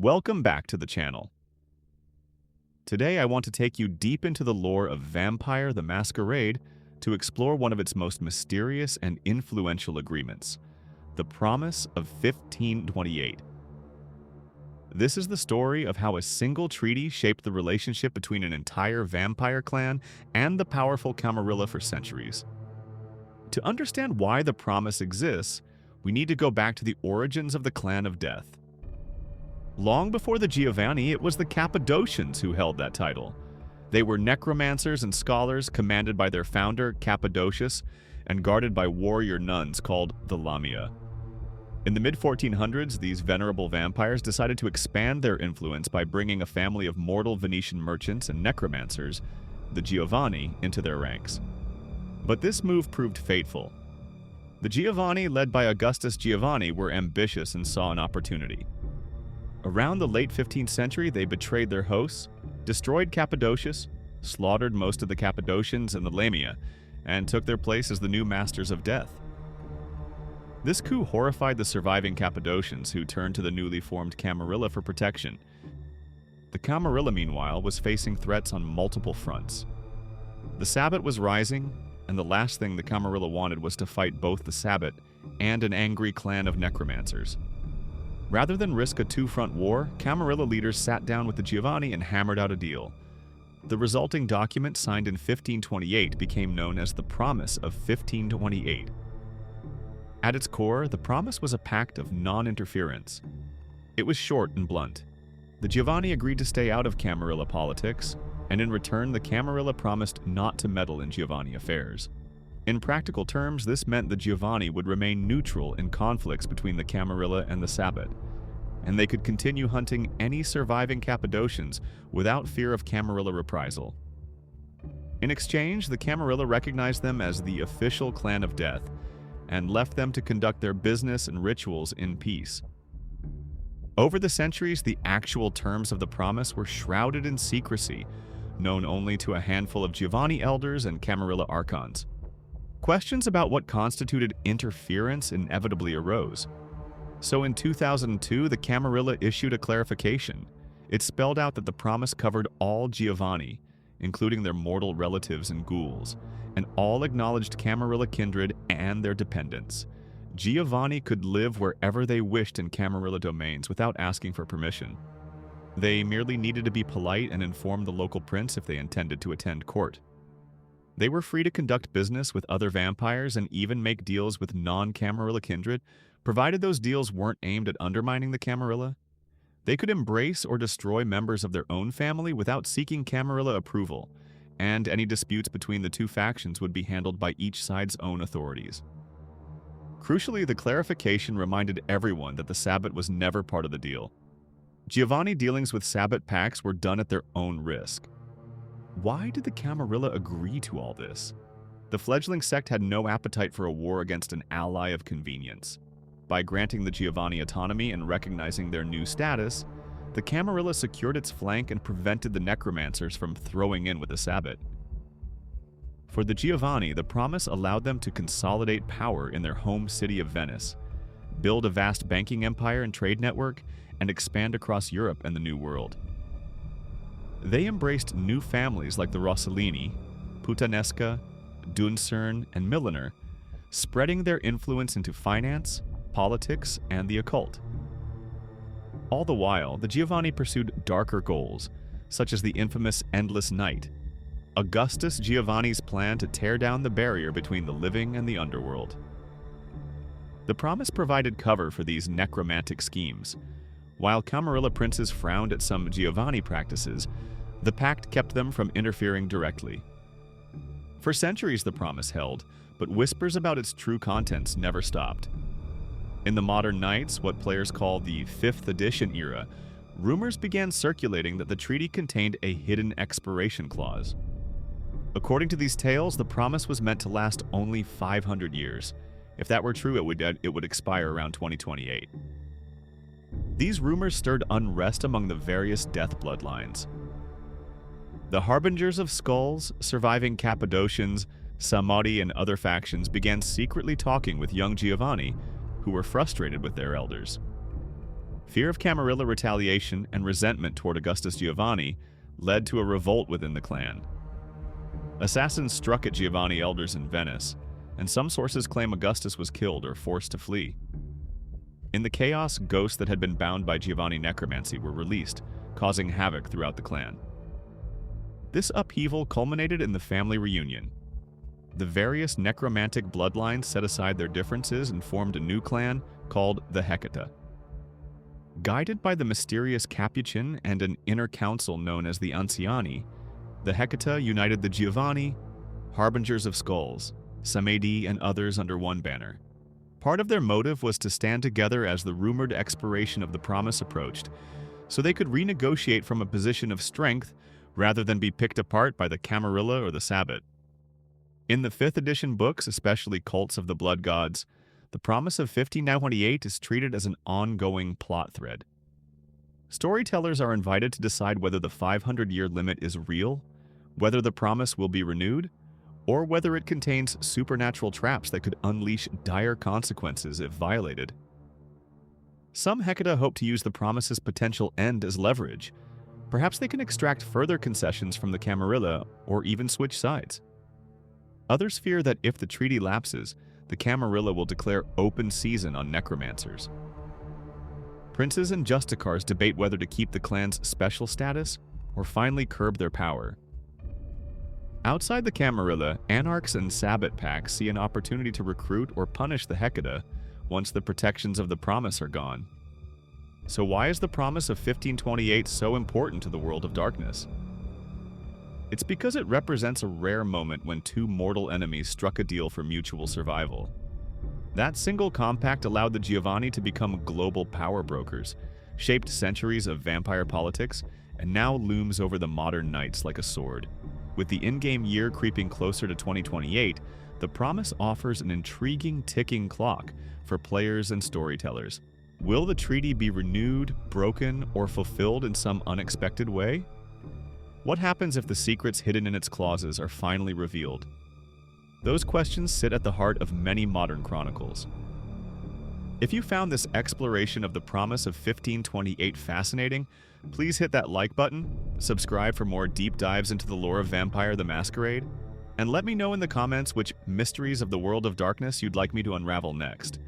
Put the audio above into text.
Welcome back to the channel. Today I want to take you deep into the lore of Vampire the Masquerade to explore one of its most mysterious and influential agreements, the Promise of 1528. This is the story of how a single treaty shaped the relationship between an entire vampire clan and the powerful Camarilla for centuries. To understand why the promise exists, we need to go back to the origins of the Clan of Death. Long before the Giovanni, it was the Cappadocians who held that title. They were necromancers and scholars commanded by their founder, Cappadocius, and guarded by warrior nuns called the Lamia. In the mid-1400s, these venerable vampires decided to expand their influence by bringing a family of mortal Venetian merchants and necromancers, the Giovanni, into their ranks. But this move proved fateful. The Giovanni, led by Augustus Giovanni, were ambitious and saw an opportunity. Around the late 15th century, they betrayed their hosts, destroyed Cappadocius, slaughtered most of the Cappadocians and the Lamia, and took their place as the new masters of death. This coup horrified the surviving Cappadocians, who turned to the newly formed Camarilla for protection. The Camarilla, meanwhile, was facing threats on multiple fronts. The Sabbat was rising, and the last thing the Camarilla wanted was to fight both the Sabbat and an angry clan of necromancers. Rather than risk a two-front war, Camarilla leaders sat down with the Giovanni and hammered out a deal. The resulting document, signed in 1528, became known as the Promise of 1528. At its core, the promise was a pact of non-interference. It was short and blunt. The Giovanni agreed to stay out of Camarilla politics, and in return the Camarilla promised not to meddle in Giovanni affairs. In practical terms, this meant the Giovanni would remain neutral in conflicts between the Camarilla and the Sabbat, and they could continue hunting any surviving Cappadocians without fear of Camarilla reprisal. In exchange, the Camarilla recognized them as the official Clan of Death and left them to conduct their business and rituals in peace. Over the centuries, the actual terms of the promise were shrouded in secrecy, known only to a handful of Giovanni elders and Camarilla archons. Questions about what constituted interference inevitably arose. So in 2002, the Camarilla issued a clarification. It spelled out that the promise covered all Giovanni, including their mortal relatives and ghouls, and all acknowledged Camarilla kindred and their dependents. Giovanni could live wherever they wished in Camarilla domains without asking for permission. They merely needed to be polite and inform the local prince if they intended to attend court. They were free to conduct business with other vampires and even make deals with non-Camarilla kindred, provided those deals weren't aimed at undermining the Camarilla. They could embrace or destroy members of their own family without seeking Camarilla approval, and any disputes between the two factions would be handled by each side's own authorities. Crucially, the clarification reminded everyone that the Sabbat was never part of the deal. Giovanni dealings with Sabbat pacts were done at their own risk. Why did the Camarilla agree to all this? The fledgling sect had no appetite for a war against an ally of convenience. By granting the Giovanni autonomy and recognizing their new status, the Camarilla secured its flank and prevented the necromancers from throwing in with the Sabbat. For the Giovanni, the promise allowed them to consolidate power in their home city of Venice, build a vast banking empire and trade network, and expand across Europe and the New World. They embraced new families like the Rossellini, Puttanesca, Duncern, and Milliner, spreading their influence into finance, politics, and the occult. All the while, the Giovanni pursued darker goals, such as the infamous Endless Night, Augustus Giovanni's plan to tear down the barrier between the living and the underworld. The promise provided cover for these necromantic schemes. While Camarilla princes frowned at some Giovanni practices, the pact kept them from interfering directly. For centuries the promise held, but whispers about its true contents never stopped. In the modern Knights, what players call the 5th edition era, rumors began circulating that the treaty contained a hidden expiration clause. According to these tales, the promise was meant to last only 500 years. If that were true, it would expire around 2028. These rumors stirred unrest among the various death bloodlines. The Harbingers of Skulls, surviving Cappadocians, Samari, and other factions began secretly talking with young Giovanni, who were frustrated with their elders. Fear of Camarilla retaliation and resentment toward Augustus Giovanni led to a revolt within the clan. Assassins struck at Giovanni elders in Venice, and some sources claim Augustus was killed or forced to flee. In the chaos, ghosts that had been bound by Giovanni necromancy were released, causing havoc throughout the clan. This upheaval culminated in the family reunion. The various necromantic bloodlines set aside their differences and formed a new clan called the Hecata. Guided by the mysterious Capuchin and an inner council known as the Anciani, the Hecata united the Giovanni, Harbingers of Skulls, Samedi, and others under one banner. Part of their motive was to stand together as the rumored expiration of the promise approached, so they could renegotiate from a position of strength rather than be picked apart by the Camarilla or the Sabbat. In the 5th edition books, especially Cults of the Blood Gods, the promise of 1528 is treated as an ongoing plot thread. Storytellers are invited to decide whether the 500-year limit is real, whether the promise will be renewed, or whether it contains supernatural traps that could unleash dire consequences if violated. Some Hecata hope to use the promise's potential end as leverage. Perhaps they can extract further concessions from the Camarilla or even switch sides. Others fear that if the treaty lapses, the Camarilla will declare open season on necromancers. Princes and justicars debate whether to keep the clan's special status or finally curb their power. Outside the Camarilla, anarchs and Sabbat packs see an opportunity to recruit or punish the Hecata once the protections of the promise are gone. So why is the promise of 1528 so important to the world of darkness? It's because it represents a rare moment when two mortal enemies struck a deal for mutual survival. That single compact allowed the Giovanni to become global power brokers, shaped centuries of vampire politics, and now looms over the modern knights like a sword. With the in-game year creeping closer to 2028, the promise offers an intriguing ticking clock for players and storytellers. Will the treaty be renewed, broken, or fulfilled in some unexpected way? What happens if the secrets hidden in its clauses are finally revealed? Those questions sit at the heart of many modern chronicles. If you found this exploration of the promise of 1528 fascinating, please hit that like button, subscribe for more deep dives into the lore of Vampire the Masquerade, and let me know in the comments which mysteries of the world of darkness you'd like me to unravel next.